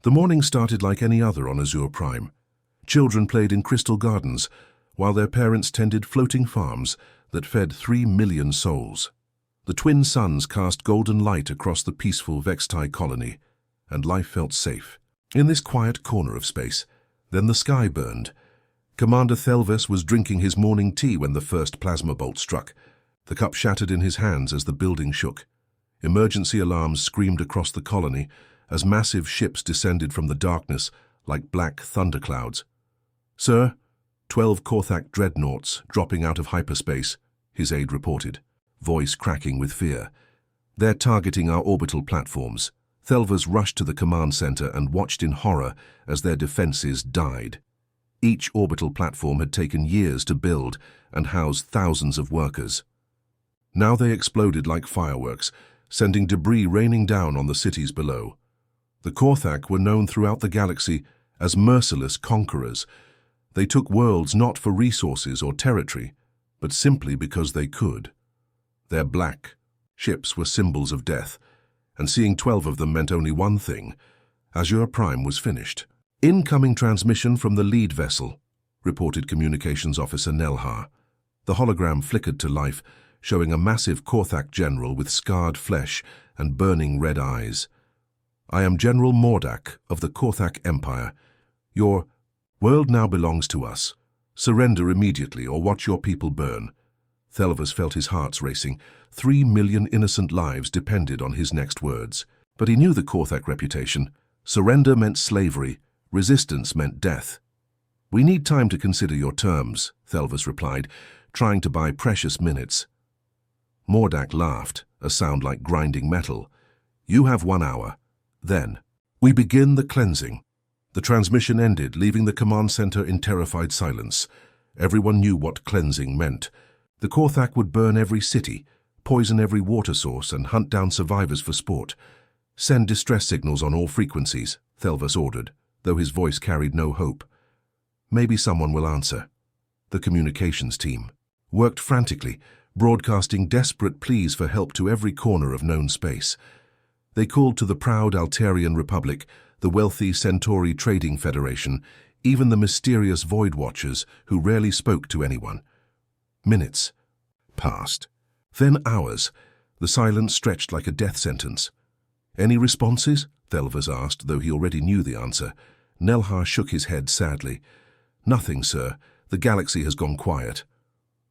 The morning started like any other on Azure Prime. Children played in crystal gardens, while their parents tended floating farms that fed 3 million souls. The twin suns cast golden light across the peaceful Vextai colony, and life felt safe. In this quiet corner of space, then the sky burned. Commander Thelvis was drinking his morning tea when the first plasma bolt struck. The cup shattered in his hands as the building shook. Emergency alarms screamed across the colony as massive ships descended from the darkness like black thunderclouds. "Sir, 12 Korthak dreadnoughts dropping out of hyperspace," his aide reported, voice cracking with fear. "They're targeting our orbital platforms." Thelvis rushed to the command center and watched in horror as their defenses died. Each orbital platform had taken years to build and housed thousands of workers. Now they exploded like fireworks, sending debris raining down on the cities below. The Korthak were known throughout the galaxy as merciless conquerors. They took worlds not for resources or territory, but simply because they could. Their black ships were symbols of death, and seeing 12 of them meant only one thing: Azure Prime was finished. "Incoming transmission from the lead vessel," reported Communications Officer Nelhar. The hologram flickered to life, showing a massive Korthak general with scarred flesh and burning red eyes. "I am General Mordak of the Korthak Empire. Your world now belongs to us. Surrender immediately or watch your people burn." Thelvis felt his heart racing. 3 million innocent lives depended on his next words. But he knew the Korthak reputation. Surrender meant slavery. Resistance meant death. "We need time to consider your terms," Thelvis replied, trying to buy precious minutes. Mordak laughed, a sound like grinding metal. "You have 1 hour. Then, we begin the cleansing." The transmission ended, leaving the command center in terrified silence. Everyone knew what cleansing meant. The Korthak would burn every city, poison every water source, and hunt down survivors for sport. "Send distress signals on all frequencies," Thelvis ordered, though his voice carried no hope. Maybe someone will answer. The communications team worked frantically, broadcasting desperate pleas for help to every corner of known space. They called to the proud Altarian Republic, the wealthy Centauri Trading Federation, even the mysterious Void Watchers who rarely spoke to anyone. Minutes passed. Then hours. The silence stretched like a death sentence. "Any responses?" Thelvis asked, though he already knew the answer. Nelhar shook his head sadly. "Nothing, sir. The galaxy has gone quiet."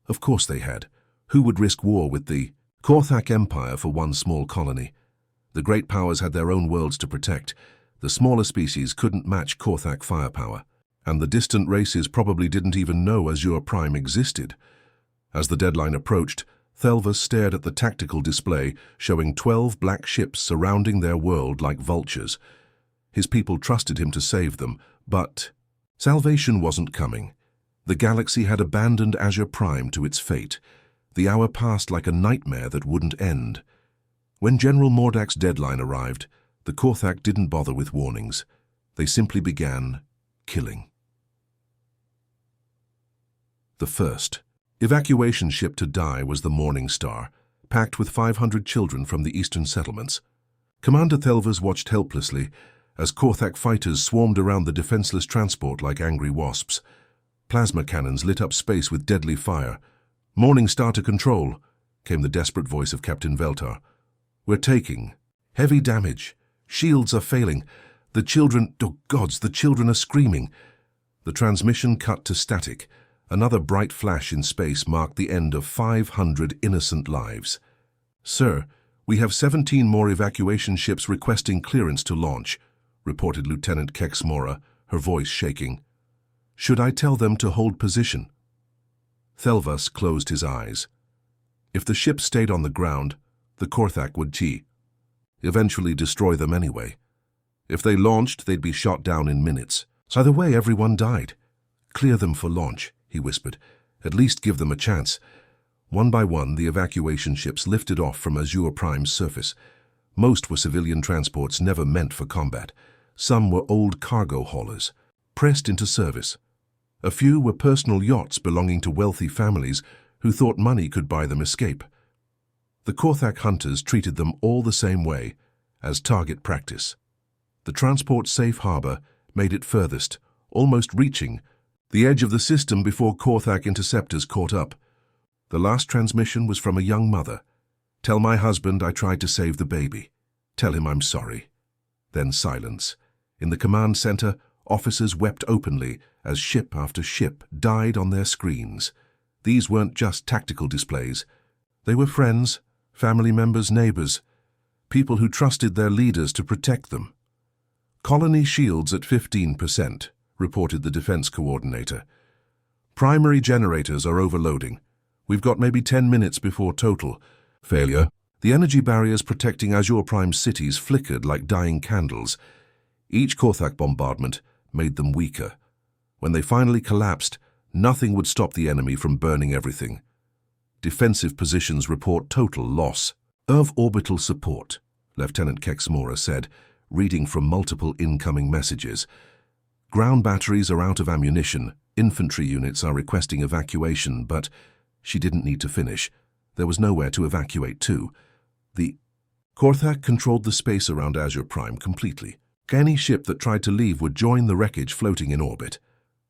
Of course they had. Who would risk war with the Korthak Empire for one small colony? The great powers had their own worlds to protect. The smaller species couldn't match Korthak firepower. And the distant races probably didn't even know Azure Prime existed. As the deadline approached, Thelvis stared at the tactical display showing 12 black ships surrounding their world like vultures. His people trusted him to save them, but salvation wasn't coming. The galaxy had abandoned Azure Prime to its fate. The hour passed like a nightmare that wouldn't end. When General Mordak's deadline arrived, the Korthak didn't bother with warnings. They simply began killing. The first evacuation ship to die was the Morning Star, packed with 500 children from the eastern settlements. Commander Thelvis watched helplessly as Korthak fighters swarmed around the defenseless transport like angry wasps. Plasma cannons lit up space with deadly fire. "Morning Star to control," came the desperate voice of Captain Veltar. "We're taking heavy damage. Shields are failing. The children, oh gods, the children are screaming." The transmission cut to static. Another bright flash in space marked the end of 500 innocent lives. "Sir, we have 17 more evacuation ships requesting clearance to launch," reported Lieutenant Kexmora, her voice shaking. "Should I tell them to hold position?" Thelvis closed his eyes. If the ships stayed on the ground, the Korthak would eventually destroy them anyway. If they launched, they'd be shot down in minutes. So either way, everyone died. "Clear them for launch," he whispered. "At least give them a chance." One by one, the evacuation ships lifted off from Azure Prime's surface. Most were civilian transports never meant for combat. Some were old cargo haulers, pressed into service. A few were personal yachts belonging to wealthy families who thought money could buy them escape. The Korthak hunters treated them all the same way, as target practice. The transport's safe harbor made it furthest, almost reaching the edge of the system before Korthak interceptors caught up. The last transmission was from a young mother. "Tell my husband I tried to save the baby. Tell him I'm sorry." Then silence. In the command center, officers wept openly as ship after ship died on their screens. These weren't just tactical displays. They were friends, family members, neighbors, people who trusted their leaders to protect them. "Colony shields at 15%, reported the defense coordinator. "Primary generators are overloading. We've got maybe 10 minutes before total failure." The energy barriers protecting Azure Prime's cities flickered like dying candles. Each Korthak bombardment made them weaker. When they finally collapsed, nothing would stop the enemy from burning everything. Defensive positions report total loss. "Of orbital support," Lieutenant Kexmora said, reading from multiple incoming messages. "Ground batteries are out of ammunition. Infantry units are requesting evacuation, but..." She didn't need to finish. There was nowhere to evacuate to. The Korthak controlled the space around Azure Prime completely. Any ship that tried to leave would join the wreckage floating in orbit.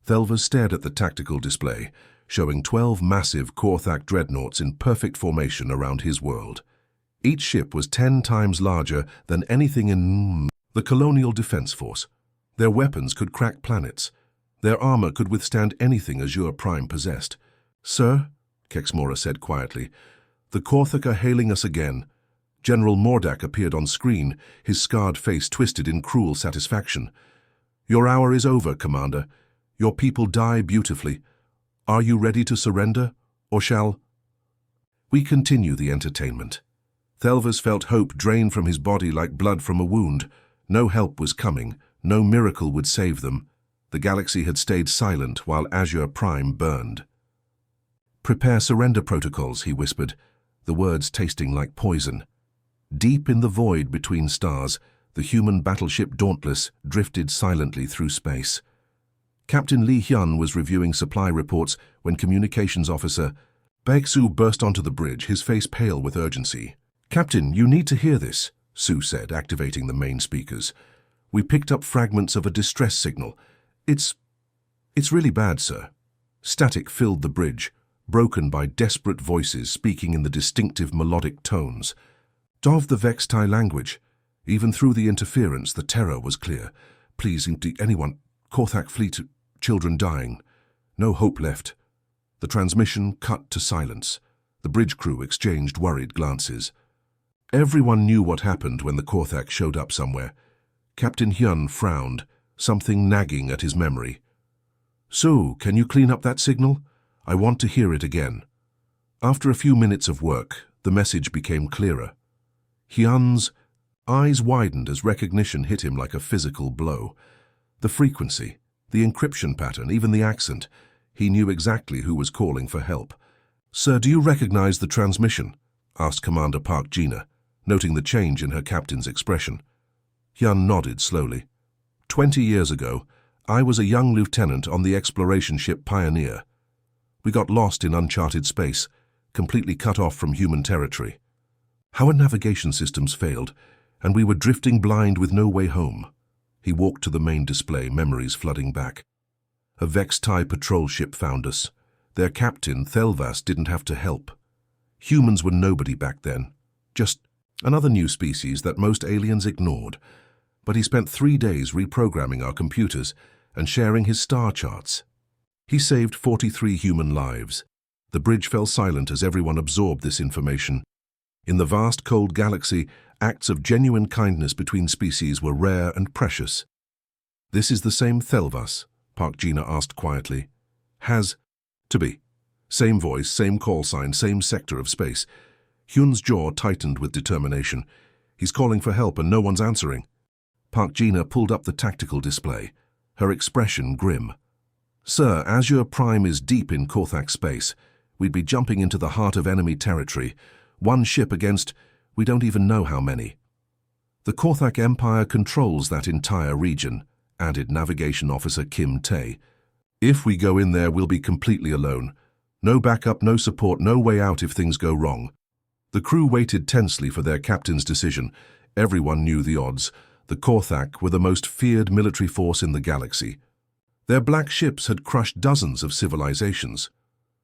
Thelva stared at the tactical display, showing 12 massive Korthak dreadnoughts in perfect formation around his world. Each ship was 10 times larger than anything in the Colonial Defense Force. Their weapons could crack planets. Their armor could withstand anything Azure Prime possessed. "Sir," Kexmora said quietly, "the Korthak are hailing us again." General Mordak appeared on screen, his scarred face twisted in cruel satisfaction. "Your hour is over, Commander. Your people die beautifully. Are you ready to surrender, or shall we continue the entertainment?" Thelvas felt hope drain from his body like blood from a wound. No help was coming. No miracle would save them. The galaxy had stayed silent while Azure Prime burned. "Prepare surrender protocols," he whispered, the words tasting like poison. Deep in the void between stars, the human battleship Dauntless drifted silently through space. Captain Li Hyun was reviewing supply reports when Communications Officer Baek-Su burst onto the bridge, his face pale with urgency. "Captain, you need to hear this," Su said, activating the main speakers. "We picked up fragments of a distress signal. It's really bad, sir." Static filled the bridge, broken by desperate voices speaking in the distinctive melodic tones. Of the Vextai language. Even through the interference, the terror was clear. "Please, anyone, Korthak fleet, children dying. No hope left." The transmission cut to silence. The bridge crew exchanged worried glances. Everyone knew what happened when the Korthak showed up somewhere. Captain Hyun frowned, something nagging at his memory. "So, can you clean up that signal? I want to hear it again." After a few minutes of work, the message became clearer. Hyun's eyes widened as recognition hit him like a physical blow. The frequency, the encryption pattern, even the accent. He knew exactly who was calling for help. "Sir, do you recognize the transmission?" asked Commander Park Jina, noting the change in her captain's expression. Hyun nodded slowly. 20 years ago, I was a young lieutenant on the exploration ship Pioneer. We got lost in uncharted space, completely cut off from human territory. Our navigation systems failed, and we were drifting blind with no way home." He walked to the main display, memories flooding back. "A Vextai patrol ship found us. Their captain, Thelvas, didn't have to help. Humans were nobody back then. Just another new species that most aliens ignored. But he spent 3 days reprogramming our computers and sharing his star charts. He saved 43 human lives." The bridge fell silent as everyone absorbed this information. In the vast, cold galaxy, acts of genuine kindness between species were rare and precious. "This is the same Thelvas?" Park Jina asked quietly. "Has to be. Same voice, same call sign, same sector of space." Hyun's jaw tightened with determination. "He's calling for help and no one's answering." Park Jina pulled up the tactical display, her expression grim. "Sir, Azure Prime is deep in Korthak space. We'd be jumping into the heart of enemy territory. One ship against, we don't even know how many." "The Korthak Empire controls that entire region," added Navigation Officer Kim Tae. "If we go in there, we'll be completely alone. No backup, no support, no way out if things go wrong." The crew waited tensely for their captain's decision. Everyone knew the odds. The Korthak were the most feared military force in the galaxy. Their black ships had crushed dozens of civilizations.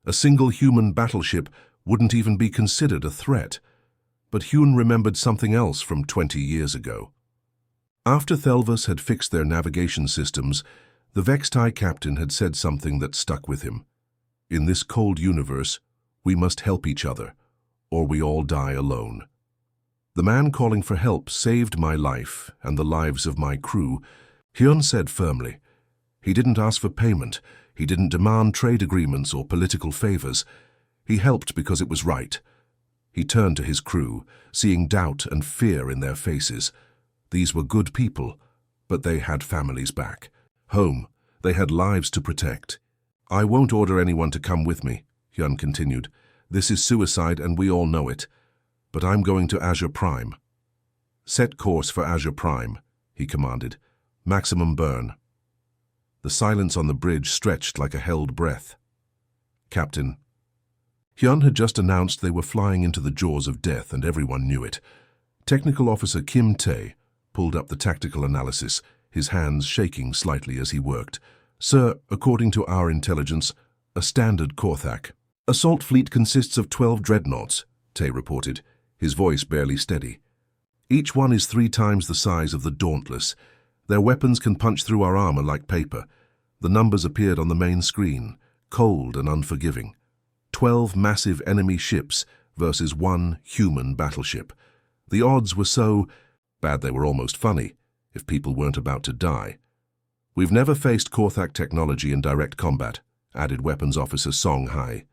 A single human battleship wouldn't even be considered a threat. But Hyun remembered something else from 20 years ago. After Thelvas had fixed their navigation systems, the Vextai captain had said something that stuck with him. In this cold universe, we must help each other, or we all die alone. The man calling for help saved my life and the lives of my crew, Hyun said firmly. He didn't ask for payment, he didn't demand trade agreements or political favors. He helped because it was right. He turned to his crew, seeing doubt and fear in their faces. These were good people, but they had families back. Home, they had lives to protect. I won't order anyone to come with me, Hyun continued. This is suicide and we all know it. But I'm going to Azure Prime. Set course for Azure Prime, he commanded. Maximum burn. The silence on the bridge stretched like a held breath. Captain. Hyun had just announced they were flying into the jaws of death and everyone knew it. Technical Officer Kim Tae pulled up the tactical analysis, his hands shaking slightly as he worked. Sir, according to our intelligence, a standard Korthak. Assault fleet consists of 12 dreadnoughts, Tae reported, his voice barely steady. Each one is 3 times the size of the Dauntless. Their weapons can punch through our armor like paper. The numbers appeared on the main screen, cold and unforgiving. 12 massive enemy ships versus 1 human battleship. The odds were so bad they were almost funny, if people weren't about to die. We've never faced Korthak technology in direct combat, added Weapons Officer Song Hai.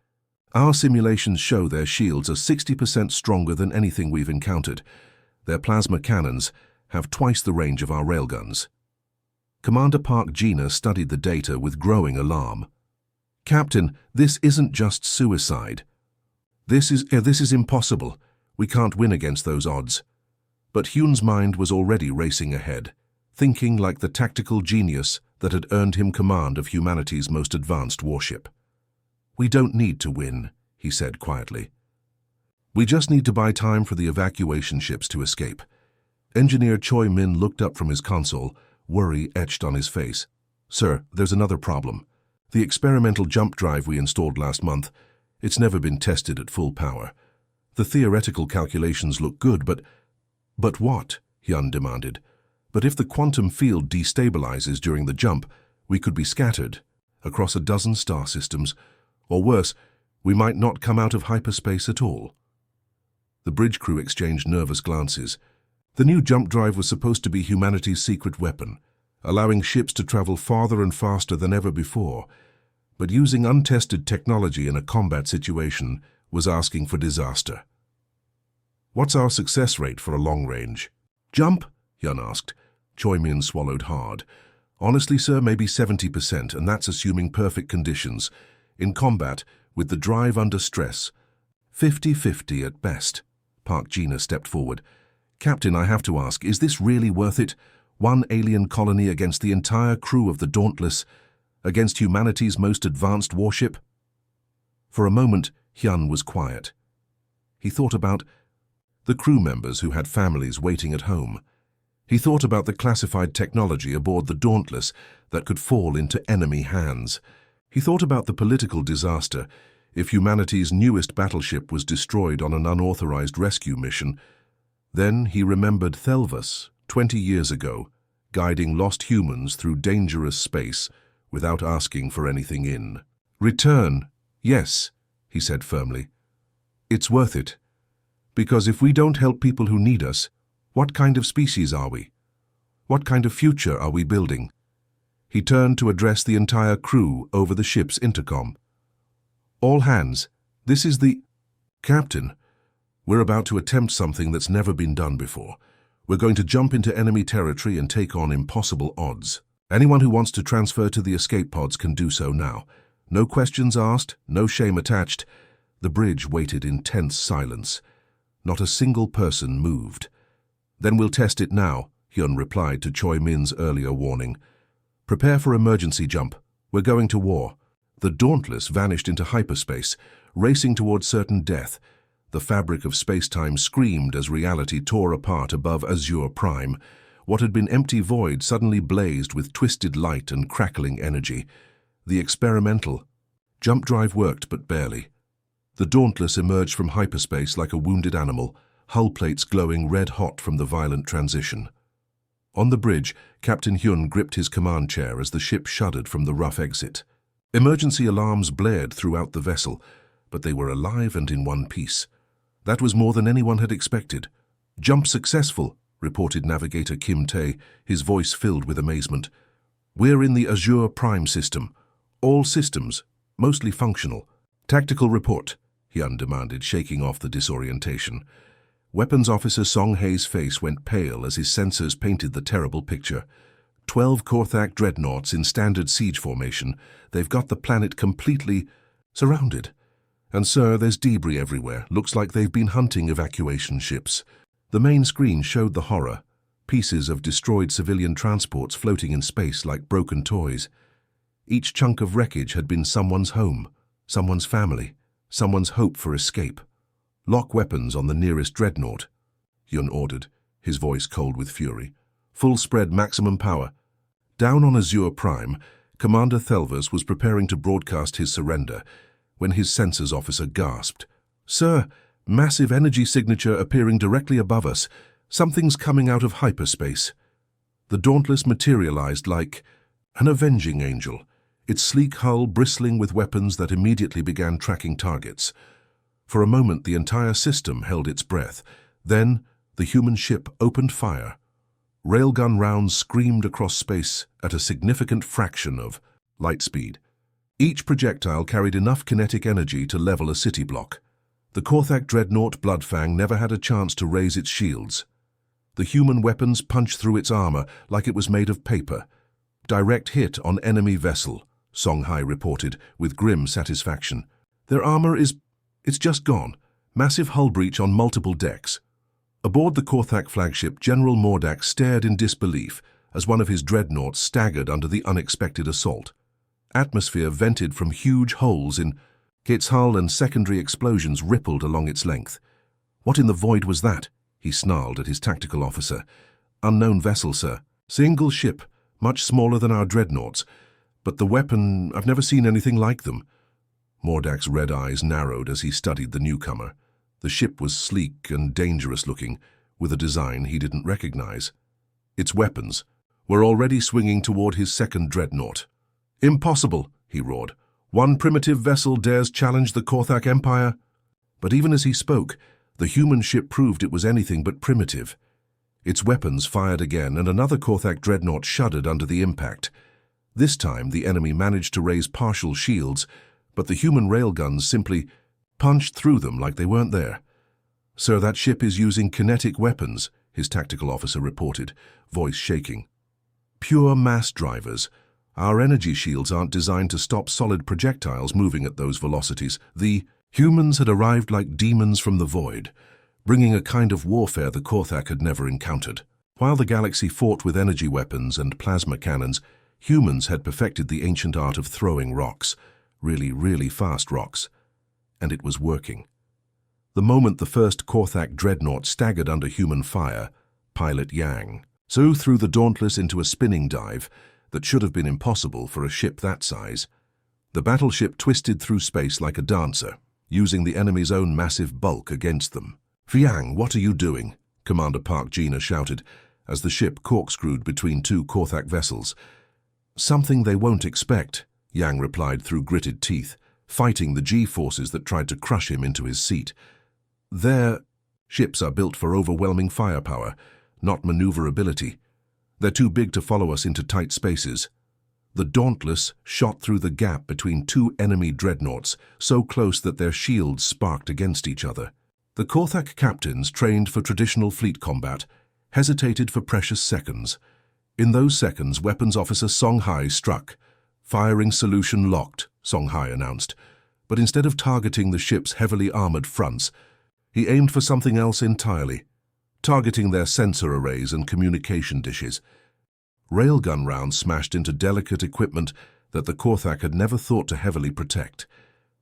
Our simulations show their shields are 60% stronger than anything we've encountered. Their plasma cannons have twice the range of our railguns. Commander Park Gina studied the data with growing alarm. Captain, this isn't just suicide. This is impossible. We can't win against those odds. But Hyun's mind was already racing ahead, thinking like the tactical genius that had earned him command of humanity's most advanced warship. We don't need to win, he said quietly. We just need to buy time for the evacuation ships to escape. Engineer Choi Min looked up from his console, worry etched on his face. Sir, there's another problem. The experimental jump drive we installed last month, it's never been tested at full power. The theoretical calculations look good, but what? Hyun demanded. But if the quantum field destabilizes during the jump, we could be scattered across a dozen star systems, or worse, we might not come out of hyperspace at all. The bridge crew exchanged nervous glances. The new jump drive was supposed to be humanity's secret weapon, allowing ships to travel farther and faster than ever before. But using untested technology in a combat situation was asking for disaster. What's our success rate for a long-range jump? Hyun asked. Choi Min swallowed hard. Honestly, sir, maybe 70%, and that's assuming perfect conditions. In combat, with the drive under stress, 50-50 at best. Park Gina stepped forward. Captain, I have to ask, is this really worth it? One alien colony against the entire crew of the Dauntless, against humanity's most advanced warship? For a moment, Hyun was quiet. He thought about the crew members who had families waiting at home. He thought about the classified technology aboard the Dauntless that could fall into enemy hands. He thought about the political disaster if humanity's newest battleship was destroyed on an unauthorized rescue mission. Then he remembered Thelvas, 20 years ago, guiding lost humans through dangerous space without asking for anything in. Return, yes, he said firmly. It's worth it. Because if we don't help people who need us, what kind of species are we? What kind of future are we building? He turned to address the entire crew over the ship's intercom. All hands, this is the... Captain, we're about to attempt something that's never been done before. We're going to jump into enemy territory and take on impossible odds. Anyone who wants to transfer to the escape pods can do so now. No questions asked, no shame attached. The bridge waited in tense silence. Not a single person moved. Then we'll test it now, Hyun replied to Choi Min's earlier warning. Prepare for emergency jump. We're going to war. The Dauntless vanished into hyperspace, racing towards certain death. The fabric of space-time screamed as reality tore apart above Azure Prime. What had been empty void suddenly blazed with twisted light and crackling energy. The experimental jump drive worked, but barely. The Dauntless emerged from hyperspace like a wounded animal, hull plates glowing red-hot from the violent transition. On the bridge, Captain Hyun gripped his command chair as the ship shuddered from the rough exit. Emergency alarms blared throughout the vessel, but they were alive and in one piece. That was more than anyone had expected. "Jump successful," reported Navigator Kim Tae, his voice filled with amazement. "We're in the Azure Prime system. All systems, mostly functional." "Tactical report," Hyun demanded, shaking off the disorientation. Weapons Officer Song Hae's face went pale as his sensors painted the terrible picture. 12 Korthak dreadnoughts in standard siege formation. They've got the planet completely surrounded. And sir, there's debris everywhere. Looks like they've been hunting evacuation ships. The main screen showed the horror. Pieces of destroyed civilian transports floating in space like broken toys. Each chunk of wreckage had been someone's home, someone's family, someone's hope for escape. "Lock weapons on the nearest dreadnought," Hyun ordered, his voice cold with fury. "Full spread maximum power." Down on Azure Prime, Commander Thelvers was preparing to broadcast his surrender when his sensors officer gasped. "Sir, massive energy signature appearing directly above us. Something's coming out of hyperspace." The Dauntless materialized like an avenging angel, its sleek hull bristling with weapons that immediately began tracking targets. For a moment, the entire system held its breath. Then, the human ship opened fire. Railgun rounds screamed across space at a significant fraction of light speed. Each projectile carried enough kinetic energy to level a city block. The Korthak dreadnought Bloodfang never had a chance to raise its shields. The human weapons punched through its armor like it was made of paper. "Direct hit on enemy vessel," Song Hae reported with grim satisfaction. "Their armor it's just gone. Massive hull breach on multiple decks." Aboard the Korthak flagship, General Mordak stared in disbelief as one of his dreadnoughts staggered under the unexpected assault. Atmosphere vented from huge holes in its hull and secondary explosions rippled along its length. "What in the void was that?" he snarled at his tactical officer. "Unknown vessel, sir. Single ship, much smaller than our dreadnoughts. But the weapon, I've never seen anything like them." Mordak's red eyes narrowed as he studied the newcomer. The ship was sleek and dangerous-looking, with a design he didn't recognize. Its weapons were already swinging toward his second dreadnought. "Impossible," he roared. "One primitive vessel dares challenge the Korthak Empire?" But even as he spoke, the human ship proved it was anything but primitive. Its weapons fired again, and another Korthak dreadnought shuddered under the impact. This time, the enemy managed to raise partial shields, but the human railguns simply punched through them like they weren't there. "Sir, that ship is using kinetic weapons," his tactical officer reported, voice shaking. "Pure mass drivers. Our energy shields aren't designed to stop solid projectiles moving at those velocities." The humans had arrived like demons from the void, bringing a kind of warfare the Korthak had never encountered. While the galaxy fought with energy weapons and plasma cannons, humans had perfected the ancient art of throwing rocks, really fast rocks. And it was working. The moment the first Korthak dreadnought staggered under human fire, Pilot Yang threw the Dauntless into a spinning dive that should have been impossible for a ship that size. The battleship twisted through space like a dancer, using the enemy's own massive bulk against them. "Fiang, what are you doing?" Commander Park Gina shouted as the ship corkscrewed between two Korthak vessels. "Something they won't expect," Yang replied through gritted teeth, fighting the G-forces that tried to crush him into his seat. "Their ships are built for overwhelming firepower, not maneuverability. They're too big to follow us into tight spaces." The Dauntless shot through the gap between two enemy dreadnoughts, so close that their shields sparked against each other. The Korthak captains, trained for traditional fleet combat, hesitated for precious seconds. In those seconds, Weapons Officer Song Hae struck. "Firing solution locked," Song Hae announced. But instead of targeting the ship's heavily armored fronts, he aimed for something else entirely, targeting their sensor arrays and communication dishes. Railgun rounds smashed into delicate equipment that the Korthak had never thought to heavily protect.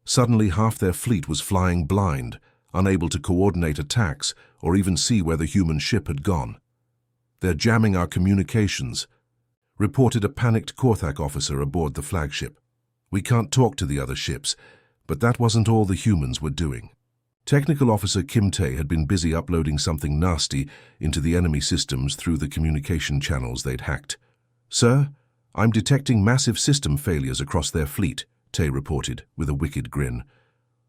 Suddenly, half their fleet was flying blind, unable to coordinate attacks or even see where the human ship had gone. They're jamming our communications," reported a panicked Korthak officer aboard the flagship. "We can't talk to the other ships," but that wasn't all the humans were doing. Technical Officer Kim Tae had been busy uploading something nasty into the enemy systems through the communication channels they'd hacked. "Sir, I'm detecting massive system failures across their fleet," Tae reported, with a wicked grin.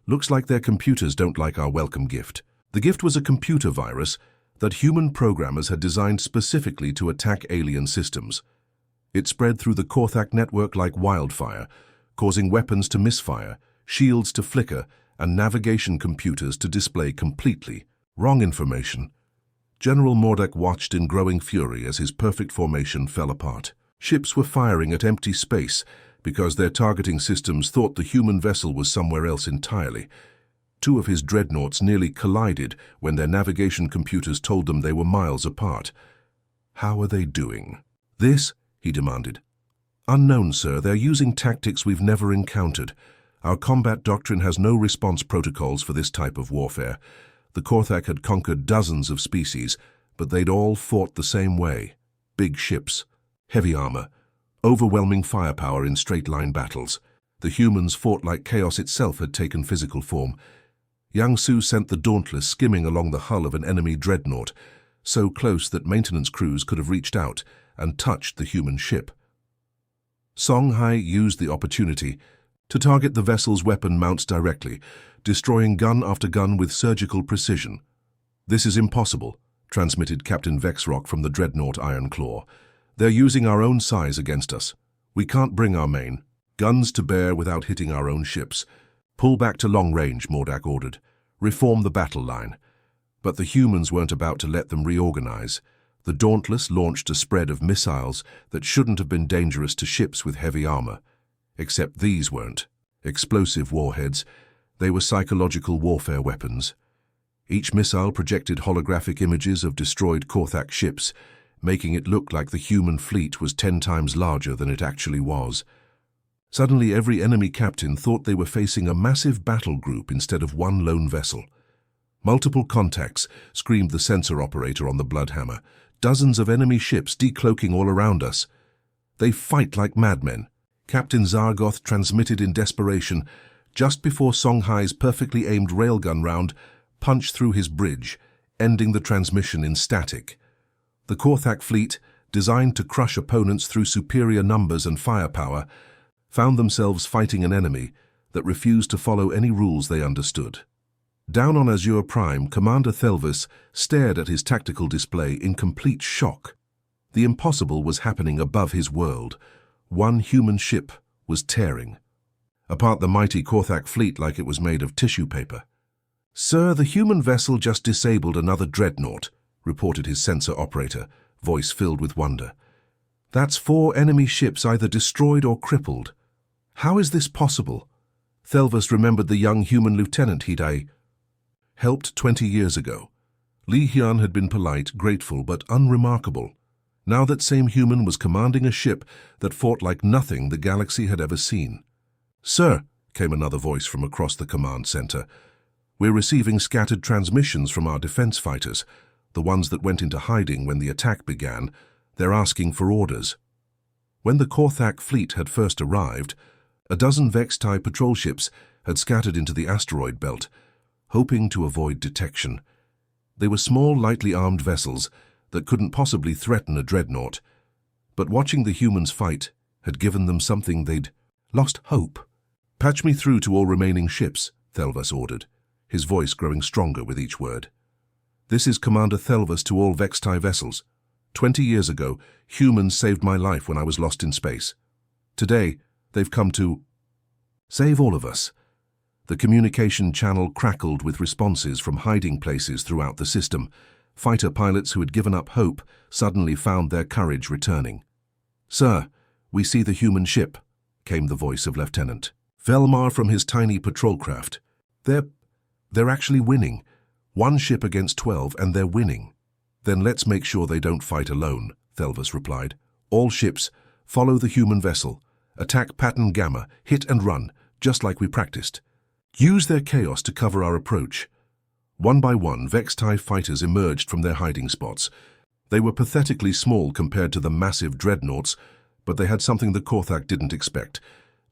"Looks like their computers don't like our welcome gift." The gift was a computer virus that human programmers had designed specifically to attack alien systems. It spread through the Korthak network like wildfire, causing weapons to misfire, shields to flicker, and navigation computers to display completely wrong information. General Mordek watched in growing fury as his perfect formation fell apart. Ships were firing at empty space because their targeting systems thought the human vessel was somewhere else entirely. Two of his dreadnoughts nearly collided when their navigation computers told them they were miles apart. "How are they doing?" "This?" he demanded. "Unknown, sir. They're using tactics we've never encountered. Our combat doctrine has no response protocols for this type of warfare. The Korthak had conquered dozens of species, but they'd all fought the same way. Big ships, heavy armor, overwhelming firepower in straight-line battles. The humans fought like chaos itself had taken physical form. Yang Su sent the Dauntless skimming along the hull of an enemy dreadnought, so close that maintenance crews could have reached out and touched the human ship. Song Hai used the opportunity to target the vessel's weapon mounts directly, destroying gun after gun with surgical precision. "This is impossible," transmitted Captain Vexrock from the dreadnought Ironclaw. "They're using our own size against us. We can't bring our main guns to bear without hitting our own ships." "Pull back to long range," Mordak ordered. "Reform the battle line." But the humans weren't about to let them reorganize. The Dauntless launched a spread of missiles that shouldn't have been dangerous to ships with heavy armor. Except these weren't explosive warheads. They were psychological warfare weapons. Each missile projected holographic images of destroyed Korthak ships, making it look like the human fleet was 10 times larger than it actually was. Suddenly, every enemy captain thought they were facing a massive battle group instead of one lone vessel. "Multiple contacts," screamed the sensor operator on the Bloodhammer. "Dozens of enemy ships decloaking all around us. They fight like madmen." Captain Zargoth transmitted in desperation, just before Song Hai's perfectly aimed railgun round punched through his bridge, ending the transmission in static. The Korthak fleet, designed to crush opponents through superior numbers and firepower, found themselves fighting an enemy that refused to follow any rules they understood. Down on Azure Prime, Commander Thelvis stared at his tactical display in complete shock. The impossible was happening above his world. One human ship was tearing apart the mighty Korthak fleet like it was made of tissue paper. "Sir, the human vessel just disabled another dreadnought," reported his sensor operator, voice filled with wonder. "That's 4 enemy ships either destroyed or crippled. How is this possible?" Thelvis remembered the young human lieutenant he'd helped 20 years ago. Li Hyun had been polite, grateful, but unremarkable. Now that same human was commanding a ship that fought like nothing the galaxy had ever seen. "Sir," came another voice from across the command center, "we're receiving scattered transmissions from our defense fighters, the ones that went into hiding when the attack began. They're asking for orders." When the Korthak fleet had first arrived, a dozen Vex-type patrol ships had scattered into the asteroid belt, hoping to avoid detection. They were small, lightly armed vessels that couldn't possibly threaten a dreadnought, but watching the humans fight had given them something they'd lost hope. "Patch me through to all remaining ships," Thelvis ordered, his voice growing stronger with each word. "This is Commander Thelvis to all Vex-type vessels. 20 years ago, humans saved my life when I was lost in space. Today, they've come to save all of us." The communication channel crackled with responses from hiding places throughout the system. Fighter pilots who had given up hope suddenly found their courage returning. "Sir, we see the human ship," came the voice of Lieutenant Velmar from his tiny patrol craft. They're actually winning. 1 ship against 12, and they're winning." "Then let's make sure they don't fight alone," Thelvis replied. "All ships, follow the human vessel. Attack pattern Gamma, hit and run, just like we practiced. Use their chaos to cover our approach." One by one, Vex-TIE fighters emerged from their hiding spots. They were pathetically small compared to the massive dreadnoughts, but they had something the Korthak didn't expect: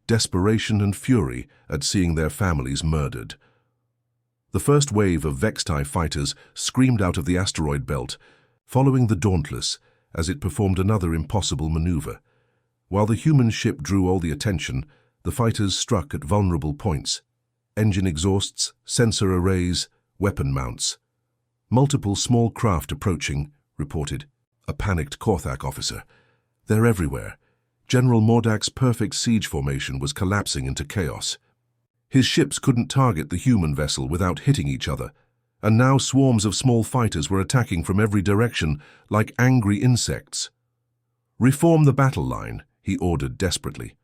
desperation and fury at seeing their families murdered. The first wave of Vextai fighters screamed out of the asteroid belt, following the Dauntless as it performed another impossible maneuver. While the human ship drew all the attention, the fighters struck at vulnerable points: engine exhausts, sensor arrays, weapon mounts. "Multiple small craft approaching," reported a panicked Korthak officer. "They're everywhere." General Mordak's perfect siege formation was collapsing into chaos. His ships couldn't target the human vessel without hitting each other, and now swarms of small fighters were attacking from every direction like angry insects. "Reform the battle line," he ordered desperately.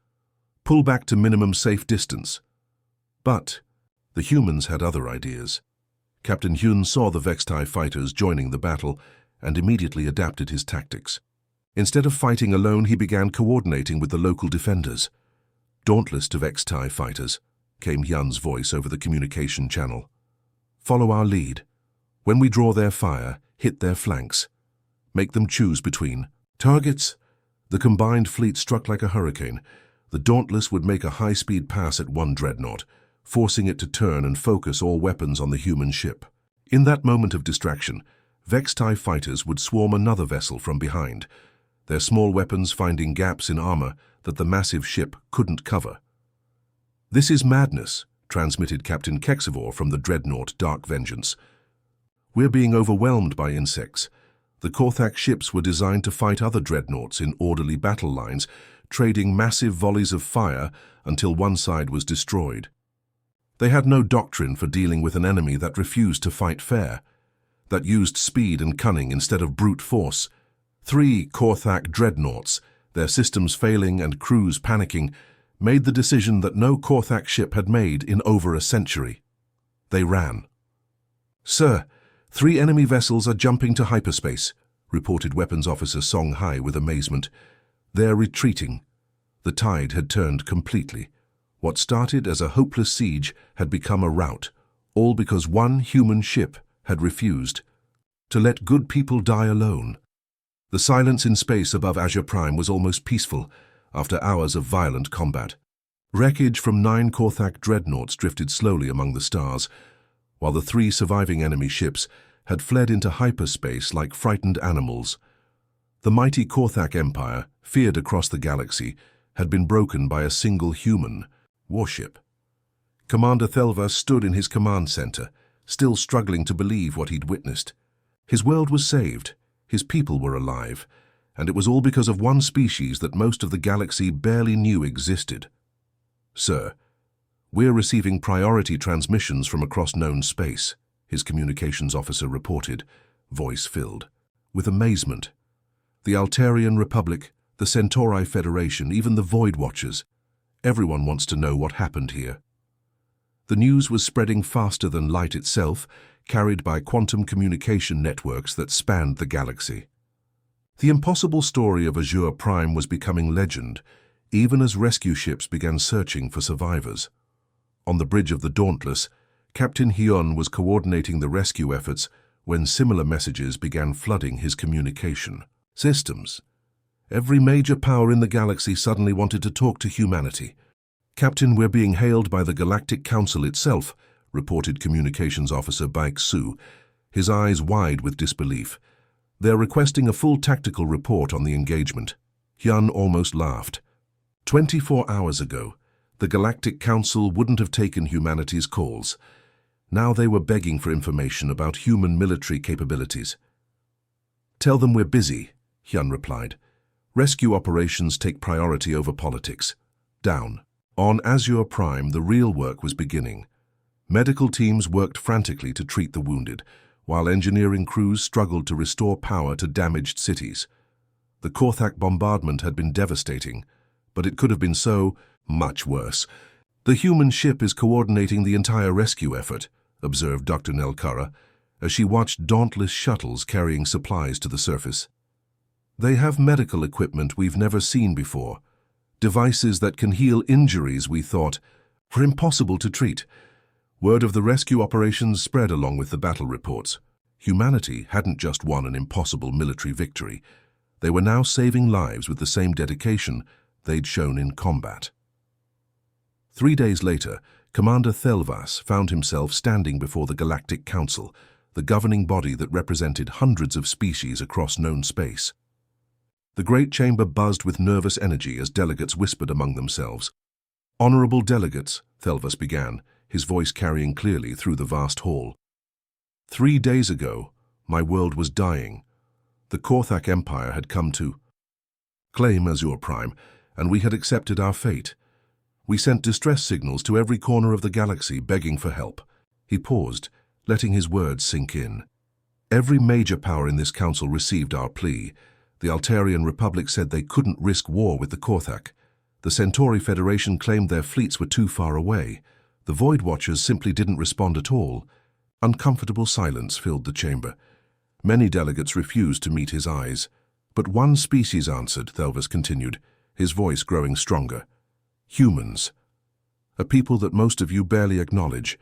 "Pull back to minimum safe distance." But the humans had other ideas. Captain Hyun saw the Vextai fighters joining the battle and immediately adapted his tactics. Instead of fighting alone, he began coordinating with the local defenders. "Dauntless to Vextai fighters," came Hyun's voice over the communication channel. "Follow our lead. When we draw their fire, hit their flanks. Make them choose between targets." The combined fleet struck like a hurricane. The Dauntless would make a high-speed pass at one dreadnought, forcing it to turn and focus all weapons on the human ship. In that moment of distraction, Vextai fighters would swarm another vessel from behind, their small weapons finding gaps in armor that the massive ship couldn't cover. "This is madness," transmitted Captain Kexivor from the dreadnought Dark Vengeance. "We're being overwhelmed by insects." The Korthak ships were designed to fight other dreadnoughts in orderly battle lines, trading massive volleys of fire until one side was destroyed. They had no doctrine for dealing with an enemy that refused to fight fair, that used speed and cunning instead of brute force. 3 Korthak dreadnoughts, their systems failing and crews panicking, made the decision that no Korthak ship had made in over a century. They ran. "Sir, 3 enemy vessels are jumping to hyperspace," reported Weapons Officer Song Hai with amazement. "They're retreating." The tide had turned completely. What started as a hopeless siege had become a rout, all because one human ship had refused to let good people die alone. The silence in space above Azure Prime was almost peaceful after hours of violent combat. Wreckage from 9 Korthak dreadnoughts drifted slowly among the stars, while the 3 surviving enemy ships had fled into hyperspace like frightened animals. The mighty Korthak Empire, feared across the galaxy, had been broken by a single human, Warship. Commander Thelva stood in his command center, still struggling to believe what he'd witnessed. His world was saved, his people were alive, and it was all because of one species that most of the galaxy barely knew existed. "Sir, we're receiving priority transmissions from across known space," his communications officer reported, voice filled with amazement. "The Altarian Republic, the Centauri Federation, even the Void Watchers. Everyone wants to know what happened here." The news was spreading faster than light itself, carried by quantum communication networks that spanned the galaxy. The impossible story of Azure Prime was becoming legend, even as rescue ships began searching for survivors. On the bridge of the Dauntless, Captain Hyun was coordinating the rescue efforts when similar messages began flooding his communication systems. Every major power in the galaxy suddenly wanted to talk to humanity. "Captain, we're being hailed by the Galactic Council itself," reported Communications Officer Baek Su, his eyes wide with disbelief. "They're requesting a full tactical report on the engagement." Hyun almost laughed. 24 hours ago, the Galactic Council wouldn't have taken humanity's calls. Now they were begging for information about human military capabilities. "Tell them we're busy," Hyun replied. "Rescue operations take priority over politics." Down. On Azure Prime, the real work was beginning. Medical teams worked frantically to treat the wounded, while engineering crews struggled to restore power to damaged cities. The Korthak bombardment had been devastating, but it could have been so much worse. "The human ship is coordinating the entire rescue effort," observed Dr. Nelkara, as she watched dauntless shuttles carrying supplies to the surface. "They have medical equipment we've never seen before, devices that can heal injuries we thought were impossible to treat." Word of the rescue operations spread along with the battle reports. Humanity hadn't just won an impossible military victory. They were now saving lives with the same dedication they'd shown in combat. 3 days later, Commander Thelvas found himself standing before the Galactic Council, the governing body that represented hundreds of species across known space. The great chamber buzzed with nervous energy as delegates whispered among themselves. "Honorable delegates," Thelvas began, his voice carrying clearly through the vast hall. 3 days ago, my world was dying. The Korthak Empire had come to claim Azure Prime, and we had accepted our fate. We sent distress signals to every corner of the galaxy begging for help. He paused, letting his words sink in. Every major power in this council received our plea. The Altarian Republic said they couldn't risk war with the Korthak. The Centauri Federation claimed their fleets were too far away. The Void Watchers simply didn't respond at all. Uncomfortable silence filled the chamber. Many delegates refused to meet his eyes. But one species answered, Thelvas continued, his voice growing stronger. Humans. A people that most of you barely acknowledge,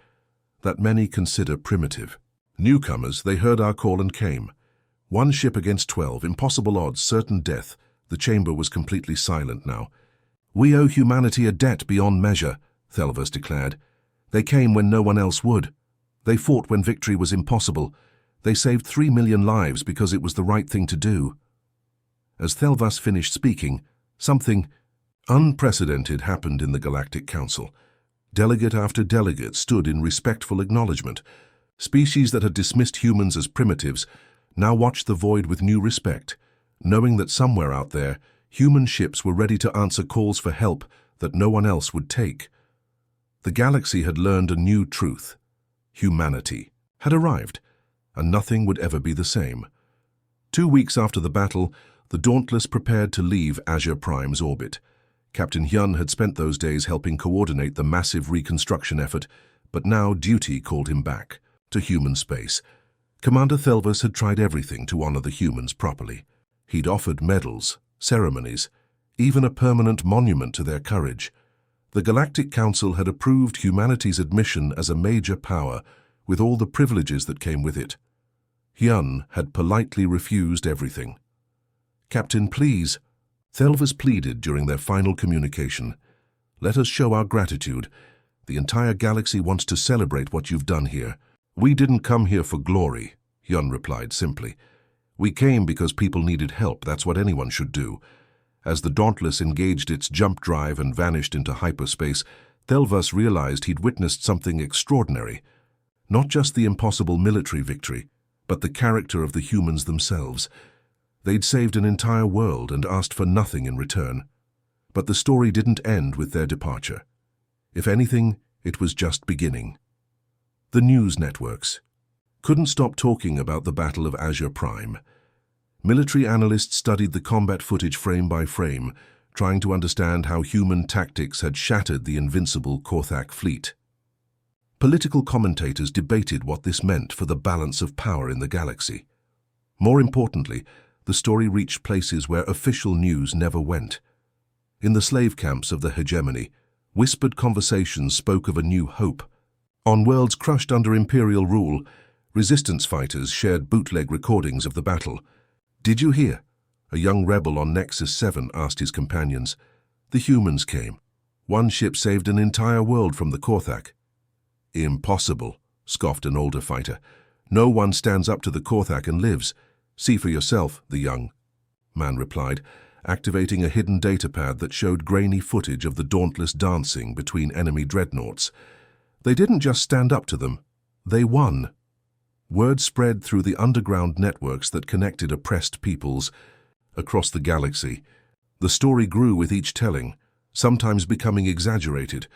that many consider primitive. Newcomers, they heard our call and came. 1 ship against 12, impossible odds, certain death. The chamber was completely silent now. "We owe humanity a debt beyond measure," Thelvas declared. "They came when no one else would. They fought when victory was impossible. They saved 3 million lives because it was the right thing to do." As Thelvas finished speaking, something unprecedented happened in the Galactic Council. Delegate after delegate stood in respectful acknowledgement. Species that had dismissed humans as primitives now watched the void with new respect, knowing that somewhere out there, human ships were ready to answer calls for help that no one else would take. The galaxy had learned a new truth. Humanity had arrived, and nothing would ever be the same. 2 weeks after the battle, the Dauntless prepared to leave Azure Prime's orbit. Captain Hyun had spent those days helping coordinate the massive reconstruction effort, but now duty called him back to human space. Commander Thelvas had tried everything to honor the humans properly. He'd offered medals, ceremonies, even a permanent monument to their courage. The Galactic Council had approved humanity's admission as a major power, with all the privileges that came with it. Hyun had politely refused everything. "Captain, please," Thelvas pleaded during their final communication. "Let us show our gratitude. The entire galaxy wants to celebrate what you've done here." "We didn't come here for glory," Hyun replied simply. "We came because people needed help. That's what anyone should do." As the Dauntless engaged its jump drive and vanished into hyperspace, Thelvas realized he'd witnessed something extraordinary. Not just the impossible military victory, but the character of the humans themselves. They'd saved an entire world and asked for nothing in return. But the story didn't end with their departure. If anything, it was just beginning. The news networks couldn't stop talking about the Battle of Azure Prime. Military analysts studied the combat footage frame by frame, trying to understand how human tactics had shattered the invincible Korthak fleet. Political commentators debated what this meant for the balance of power in the galaxy. More importantly, the story reached places where official news never went. In the slave camps of the hegemony, whispered conversations spoke of a new hope. On worlds crushed under imperial rule, resistance fighters shared bootleg recordings of the battle. "Did you hear?" A young rebel on Nexus 7 asked his companions. "The humans came. 1 ship saved an entire world from the Korthak." "Impossible," scoffed an older fighter. "No one stands up to the Korthak and lives. See for yourself," the young man replied, activating a hidden datapad that showed grainy footage of the Dauntless dancing between enemy dreadnoughts. They didn't just stand up to them, they won. Word spread through the underground networks that connected oppressed peoples across the galaxy. The story grew with each telling, sometimes becoming exaggerated,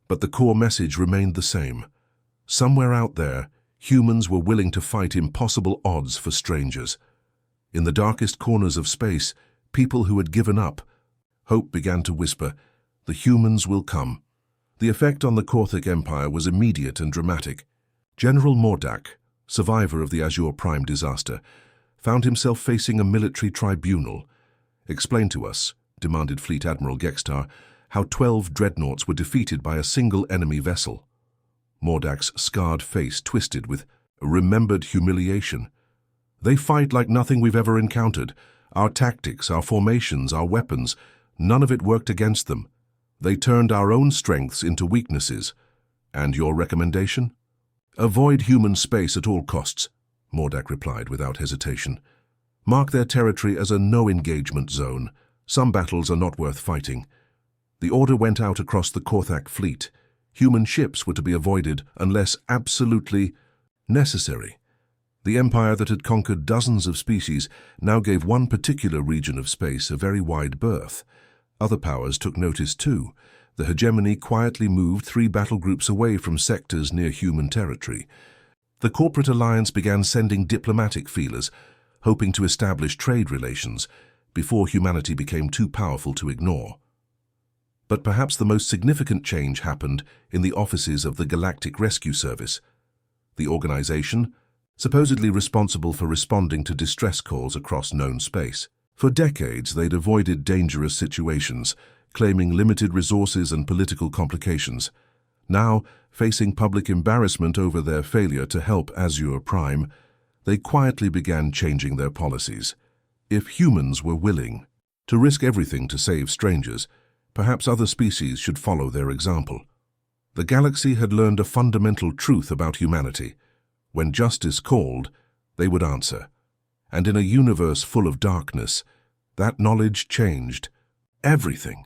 but the core message remained the same. Somewhere out there, humans were willing to fight impossible odds for strangers. In the darkest corners of space, people who had given up, hope began to whisper, "The humans will come." The effect on the Korthak Empire was immediate and dramatic. General Mordak, survivor of the Azure Prime disaster, found himself facing a military tribunal. "Explain to us," demanded Fleet Admiral Gextar, "how 12 dreadnoughts were defeated by a single enemy vessel." Mordak's scarred face twisted with A remembered humiliation. They fight like nothing we've ever encountered. Our tactics, our formations, our weapons, none of it worked against them. They turned our own strengths into weaknesses. And your recommendation? Avoid human space at all costs, Mordak replied without hesitation. Mark their territory as a no-engagement zone. Some battles are not worth fighting. The order went out across the Korthak fleet. Human ships were to be avoided unless absolutely necessary. The empire that had conquered dozens of species now gave one particular region of space a very wide berth. Other powers took notice too. The hegemony quietly moved 3 battle groups away from sectors near human territory. The corporate alliance began sending diplomatic feelers, hoping to establish trade relations before humanity became too powerful to ignore. But perhaps the most significant change happened in the offices of the Galactic Rescue Service. The organization, supposedly responsible for responding to distress calls across known space. For decades, they'd avoided dangerous situations, claiming limited resources and political complications. Now, facing public embarrassment over their failure to help Azure Prime, they quietly began changing their policies. If humans were willing to risk everything to save strangers, perhaps other species should follow their example. The galaxy had learned a fundamental truth about humanity. When justice called, they would answer. And in a universe full of darkness, that knowledge changed everything.